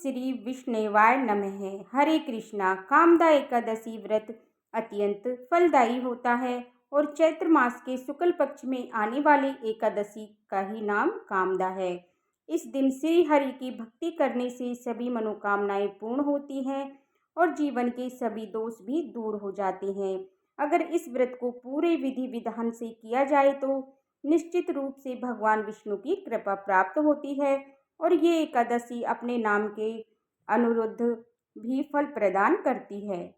श्री विष्णुवाय नमः। हरे कृष्णा। कामदा एकादशी व्रत अत्यंत फलदायी होता है और चैत्र मास के शुक्ल पक्ष में आने वाली एकादशी का ही नाम कामदा है। इस दिन श्री हरि की भक्ति करने से सभी मनोकामनाएं पूर्ण होती हैं और जीवन के सभी दोष भी दूर हो जाते हैं। अगर इस व्रत को पूरे विधि विधान से किया जाए तो निश्चित रूप से भगवान विष्णु की कृपा प्राप्त होती है और ये एकादशी अपने नाम के अनुरुद्ध भी फल प्रदान करती है,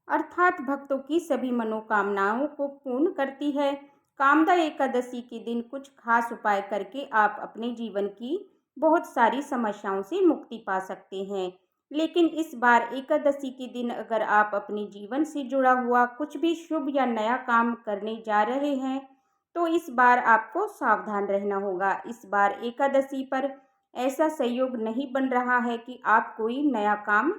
अर्थात भक्तों की सभी मनोकामनाओं को पूर्ण करती है। कामदा एकादशी के दिन कुछ खास उपाय करके आप अपने जीवन की बहुत सारी समस्याओं से मुक्ति पा सकते हैं। लेकिन इस बार एकादशी के दिन अगर आप अपने जीवन से जुड़ा हुआ कुछ भी शुभ या नया काम करने जा रहे हैं तो इस बार आपको सावधान रहना होगा। इस बार एकादशी पर ऐसा संयोग नहीं बन रहा है कि आप कोई नया काम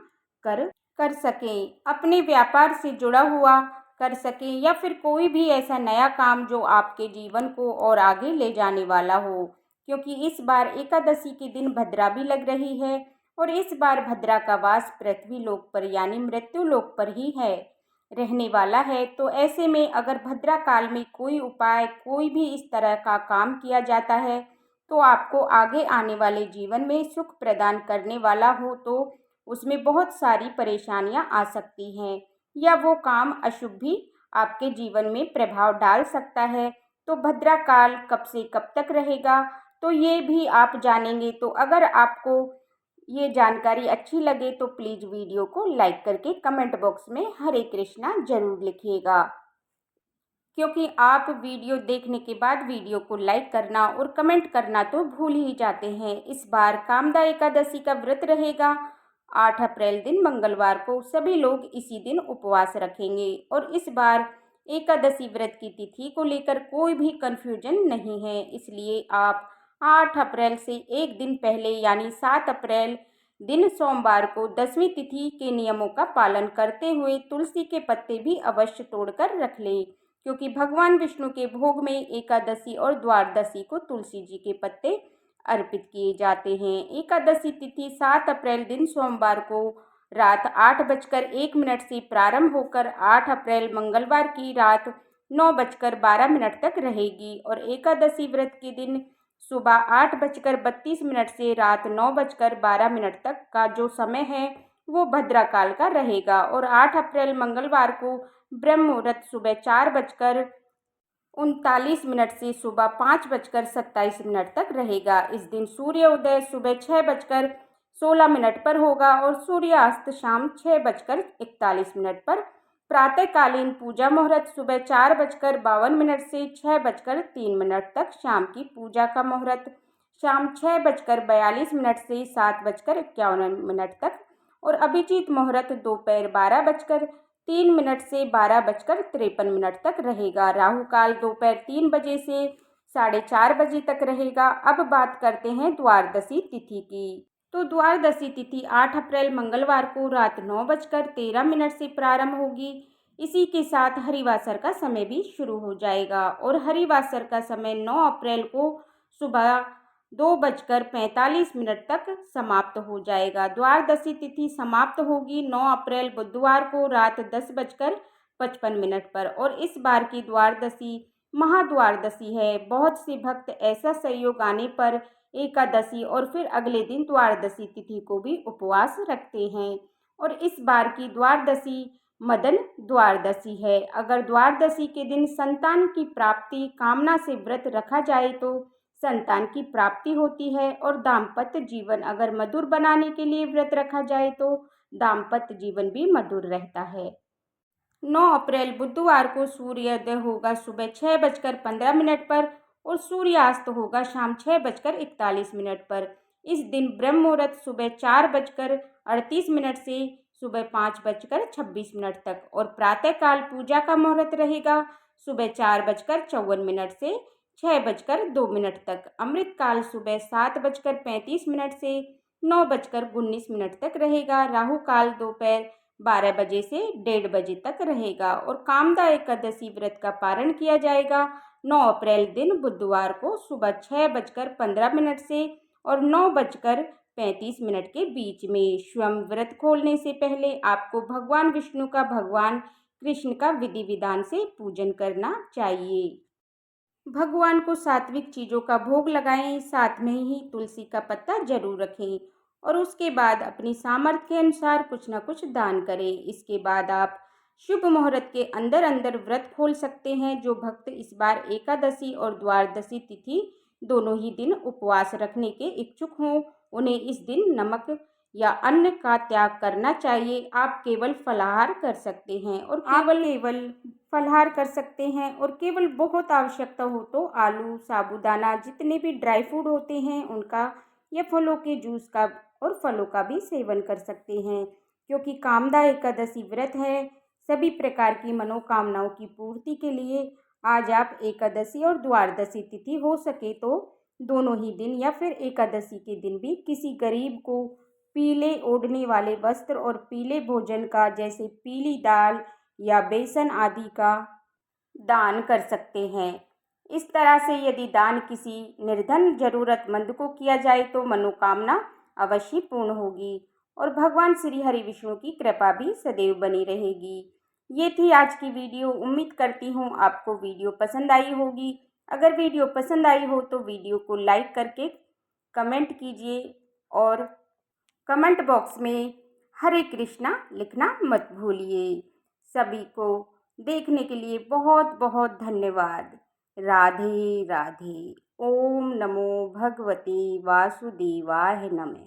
कर सकें, अपने व्यापार से जुड़ा हुआ कर सकें या फिर कोई भी ऐसा नया काम जो आपके जीवन को और आगे ले जाने वाला हो, क्योंकि इस बार एकादशी के दिन भद्रा भी लग रही है और इस बार भद्रा का वास पृथ्वी लोक पर यानी मृत्यु लोक पर ही है रहने वाला है। तो ऐसे में अगर भद्रा काल में कोई उपाय कोई भी इस तरह का काम किया जाता है तो आपको आगे आने वाले जीवन में सुख प्रदान करने वाला हो तो उसमें बहुत सारी परेशानियां आ सकती हैं या वो काम अशुभ भी आपके जीवन में प्रभाव डाल सकता है। तो भद्रा काल कब से कब तक रहेगा तो ये भी आप जानेंगे। तो अगर आपको ये जानकारी अच्छी लगे तो प्लीज़ वीडियो को लाइक करके कमेंट बॉक्स में हरे कृष्णा जरूर लिखिएगा, क्योंकि आप वीडियो देखने के बाद वीडियो को लाइक करना और कमेंट करना तो भूल ही जाते हैं। इस बार कामदा एकादशी का व्रत रहेगा 8 अप्रैल दिन मंगलवार को। सभी लोग इसी दिन उपवास रखेंगे और इस बार एकादशी व्रत की तिथि को लेकर कोई भी कन्फ्यूजन नहीं है, इसलिए आप 8 अप्रैल से एक दिन पहले यानी 7 अप्रैल दिन सोमवार को 10वीं तिथि के नियमों का पालन करते हुए तुलसी के पत्ते भी अवश्य तोड़कर रख लें, क्योंकि भगवान विष्णु के भोग में एकादशी और द्वादशी को तुलसी जी के पत्ते अर्पित किए जाते हैं। एकादशी तिथि 7 अप्रैल दिन सोमवार को रात 8:01 से प्रारंभ होकर 8 अप्रैल मंगलवार की रात 9:12 तक रहेगी और एकादशी व्रत के दिन सुबह 8:32 से रात 9:12 तक का जो समय है वो भद्रा काल का रहेगा और 8 अप्रैल मंगलवार को ब्रह्म मुहूर्त सुबह 4:39 से सुबह 5:27 तक रहेगा। इस दिन सूर्य उदय सुबह 6:16 पर होगा और सूर्यास्त शाम 6:41 पर। प्रातःकालीन पूजा मुहूर्त सुबह 4:52 से 6:03 तक। शाम की पूजा का मुहूर्त शाम 6:42 से 7:51 तक और अभिजीत मुहूर्त दोपहर 12:03 से 12:53 तक रहेगा। राहु काल दोपहर 3 बजे से 4:30 बजे तक रहेगा। अब बात करते हैं द्वादशी तिथि की। तो द्वादशी तिथि 8 अप्रैल मंगलवार को रात 9:13 से प्रारंभ होगी। इसी के साथ हरिवासर का समय भी शुरू हो जाएगा और हरिवासर का समय 9 अप्रैल को सुबह 2:45 तक समाप्त हो जाएगा। द्वादशी तिथि समाप्त होगी 9 अप्रैल बुधवार को रात 10:55 पर और इस बार की द्वादशी महाद्वादशी है। बहुत से भक्त ऐसा संयोग आने पर एकादशी और फिर अगले दिन द्वादशी तिथि को भी उपवास रखते हैं और इस बार की द्वादशी मदन द्वादशी है। अगर द्वादशी के दिन संतान की प्राप्ति कामना से व्रत रखा जाए तो संतान की प्राप्ति होती है और दाम्पत्य जीवन अगर मधुर बनाने के लिए व्रत रखा जाए तो दाम्पत्य जीवन भी मधुर रहता है। 9 अप्रैल बुधवार को सूर्योदय होगा सुबह 6:15 पर और सूर्यास्त होगा शाम 6:41 पर। इस दिन ब्रह्म मुहूर्त सुबह 4:38 से सुबह 5:26 तक और प्रातःकाल पूजा का मुहूर्त रहेगा सुबह 4:54 से 6:02 तक। अमृतकाल सुबह 7:35 से 9:19 तक रहेगा। राहु काल दोपहर 12 बजे से 1:30 बजे तक रहेगा और कामदा एकादशी व्रत का पारण किया जाएगा 9 अप्रैल दिन बुधवार को सुबह 6:15 से और 9:13 35 मिनट के बीच में। स्वयं व्रत खोलने से पहले आपको भगवान विष्णु का, भगवान कृष्ण का विधि विधान से पूजन करना चाहिए। भगवान को सात्विक चीज़ों का भोग लगाएं, साथ में ही तुलसी का पत्ता जरूर रखें और उसके बाद अपनी सामर्थ्य के अनुसार कुछ न कुछ दान करें। इसके बाद आप शुभ मुहूर्त के अंदर अंदर व्रत खोल सकते हैं। जो भक्त इस बार एकादशी और द्वादशी तिथि दोनों ही दिन उपवास रखने के इच्छुक हों, उन्हें इस दिन नमक या अन्न का त्याग करना चाहिए। आप केवल फलाहार कर सकते हैं और केवल फलाहार कर सकते हैं और केवल बहुत आवश्यकता हो तो आलू, साबूदाना, जितने भी ड्राई फ्रूट होते हैं उनका या फलों के जूस का और फलों का भी सेवन कर सकते हैं। क्योंकि कामदा एकादशी व्रत है, सभी प्रकार की मनोकामनाओं की पूर्ति के लिए आज आप एकादशी और द्वादशी तिथि हो सके तो दोनों ही दिन या फिर एकादशी के दिन भी किसी गरीब को पीले ओढ़ने वाले वस्त्र और पीले भोजन का, जैसे पीली दाल या बेसन आदि का दान कर सकते हैं। इस तरह से यदि दान किसी निर्धन जरूरतमंद को किया जाए तो मनोकामना अवश्य पूर्ण होगी और भगवान श्री हरि विष्णु की कृपा भी सदैव बनी रहेगी। ये थी आज की वीडियो। उम्मीद करती हूँ आपको वीडियो पसंद आई होगी। अगर वीडियो पसंद आई हो तो वीडियो को लाइक करके कमेंट कीजिए और कमेंट बॉक्स में हरे कृष्णा लिखना मत भूलिए। सभी को देखने के लिए बहुत बहुत धन्यवाद। राधे राधे। ओम नमो भगवते वासुदेवाय नमः।